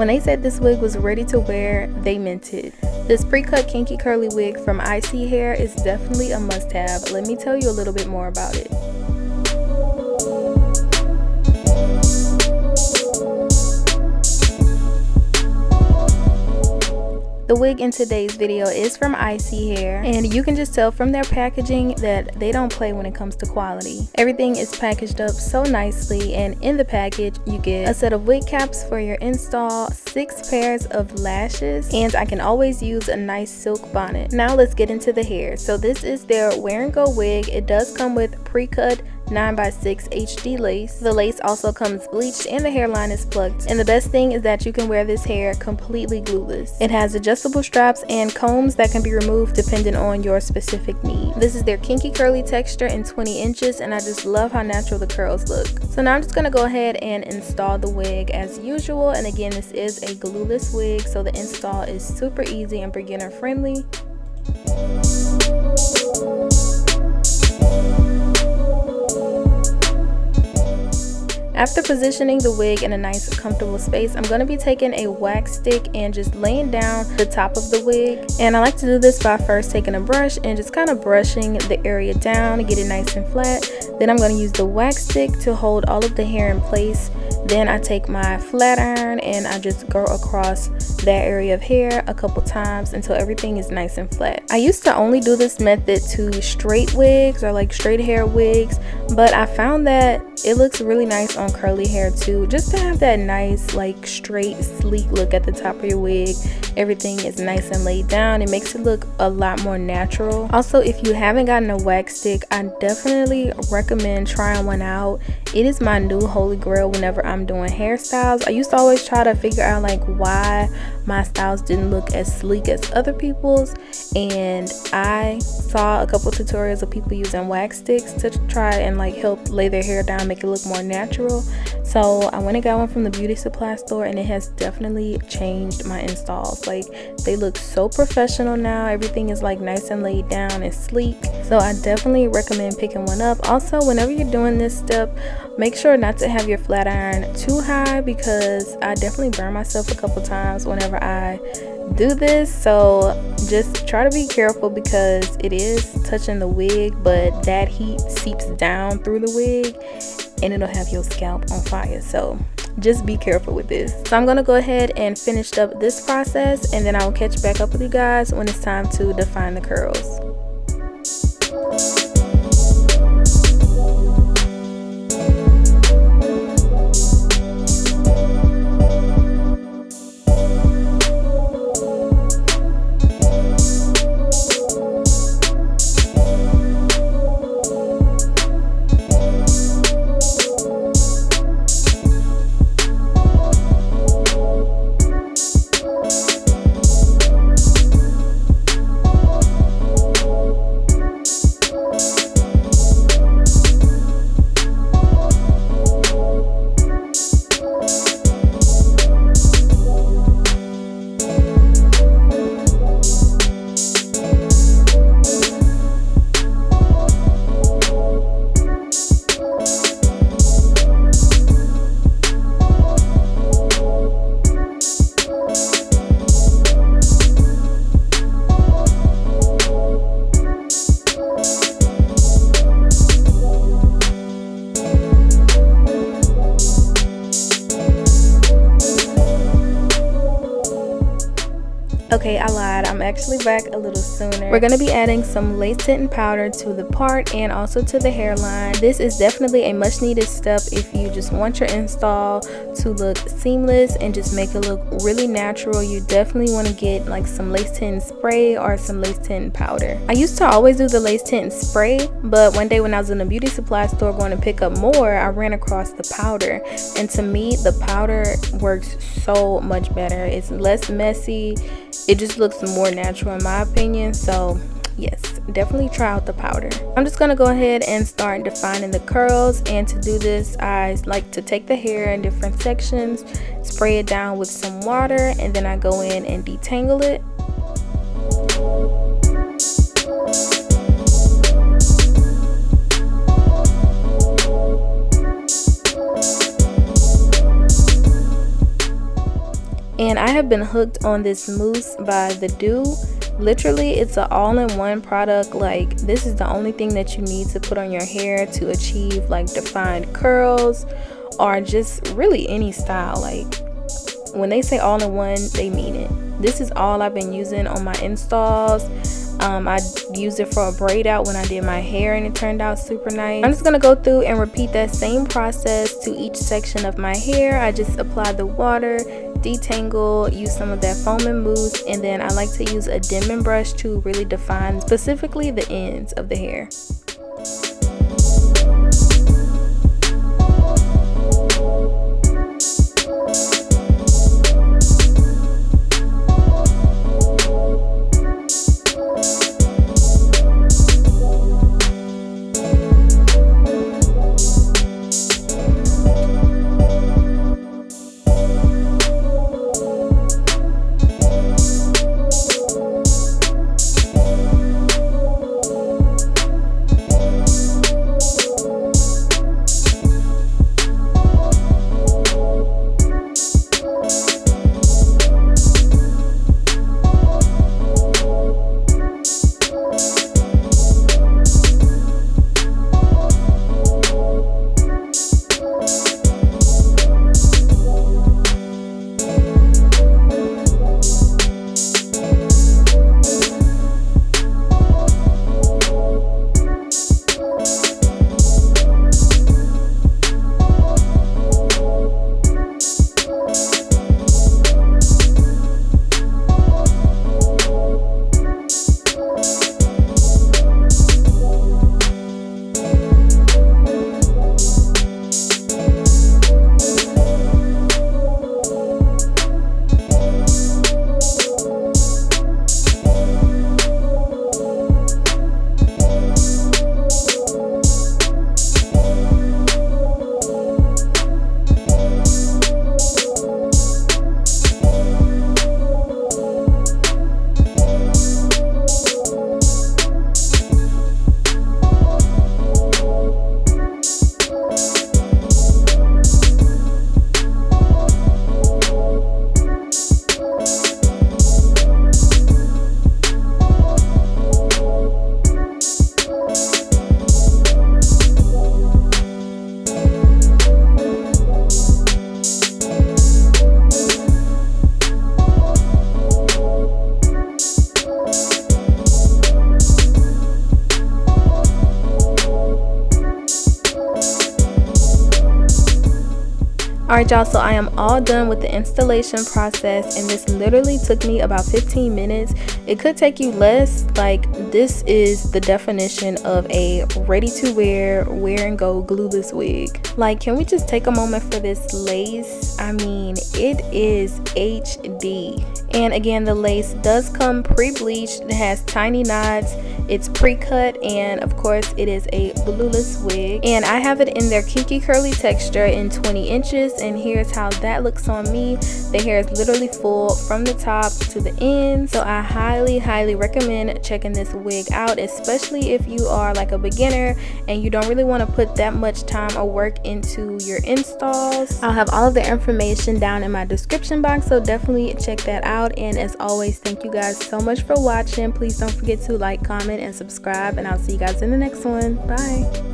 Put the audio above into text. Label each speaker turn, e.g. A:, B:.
A: When they said this wig was ready to wear, they meant it. This pre-cut kinky curly wig from ISEE Hair is definitely a must-have. Let me tell you a little bit more about it. The wig in today's video is from ISEE Hair, and you can just tell from their packaging that they don't play when it comes to quality. Everything is packaged up so nicely, and in the package you get a set of wig caps for your install, 6 pairs of lashes, and I can always use a nice silk bonnet. Now let's get into the hair. So this is their Wear and Go wig. It does come with pre-cut 9x6 HD lace. The lace also comes bleached and the hairline is plucked, and the best thing is that you can wear this hair completely glueless. It has adjustable straps and combs that can be removed depending on your specific need. This is their kinky curly texture in 20 inches, and I just love how natural the curls look. So now I'm just going to go ahead and install the wig as usual, and again, this is a glueless wig, so the install is super easy and beginner friendly. After positioning the wig in a nice comfortable space, I'm going to be taking a wax stick and just laying down the top of the wig. And I like to do this by first taking a brush and just kind of brushing the area down to get it nice and flat. Then I'm going to use the wax stick to hold all of the hair in place. Then I take my flat iron and I just go across that area of hair a couple times until everything is nice and flat. I used to only do this method to straight wigs or like straight hair wigs, but I found that it looks really nice on curly hair too, just to have that nice like straight sleek look at the top of your wig. Everything is nice and laid down. It makes it look a lot more natural. Also, if you haven't gotten a wax stick, I definitely recommend trying one out. It is my new holy grail whenever I'm doing hairstyles. I used to always try to figure out like why my styles didn't look as sleek as other people's, and I saw a couple tutorials of people using wax sticks to try and like help lay their hair down, make it look more natural. So I went and got one from the beauty supply store, and it has definitely changed my installs. Like, they look so professional now. Everything is like nice and laid down and sleek, so I definitely recommend picking one up. Also, whenever you're doing this step, make sure not to have your flat iron too high, because I definitely burn myself a couple times whenever I do this. So just try to be careful, because it is touching the wig, but that heat seeps down through the wig and it'll have your scalp on fire. So just be careful with this. So I'm gonna go ahead and finish up this process, and then I will catch back up with you guys when it's time to define the curls. Okay, I lied. I'm actually back a little sooner. We're going to be adding some lace tinting powder to the part and also to the hairline. This is definitely a much needed step if you just want your install to look seamless and just make it look really natural. You definitely want to get like some lace tinting spray or some lace tinting powder. I used to always do the lace tinting spray, but one day when I was in a beauty supply store going to pick up more, I ran across the powder, and to me the powder works so much better. It's less messy. It just looks more natural in my opinion. So yes, definitely try out the powder. I'm just gonna go ahead and start defining the curls, and to do this I like to take the hair in different sections, spray it down with some water, and then I go in and detangle it. And I have been hooked on this mousse by The Do. Literally, it's an all-in-one product. Like, this is the only thing that you need to put on your hair to achieve like defined curls or just really any style. Like, when they say all-in-one, they mean it. This is all I've been using on my installs. I used it for a braid out when I did my hair and it turned out super nice. I'm just gonna go through and repeat that same process to each section of my hair. I just apply the water, detangle, use some of that foaming mousse, and then I like to use a dimming brush to really define specifically the ends of the hair. Alright y'all, so I am all done with the installation process, and this literally took me about 15 minutes. It could take you less. Like, this is the definition of a ready to wear and go glueless wig. Like, can we just take a moment for this lace? I mean, it is HD. And again, the lace does come pre-bleached. It has tiny knots. It's pre-cut, and of course it is a glueless wig, and I have it in their Kinky Curly texture in 20 inches, and here's how that looks on me. The hair is literally full from the top to the end, so I highly recommend checking this wig out, especially if you are like a beginner and you don't really want to put that much time or work into your installs. I'll have all of the information down in my description box, so definitely check that out. And as always, thank you guys so much for watching. Please don't forget to like, comment, and subscribe, and I'll see you guys in the next one. Bye.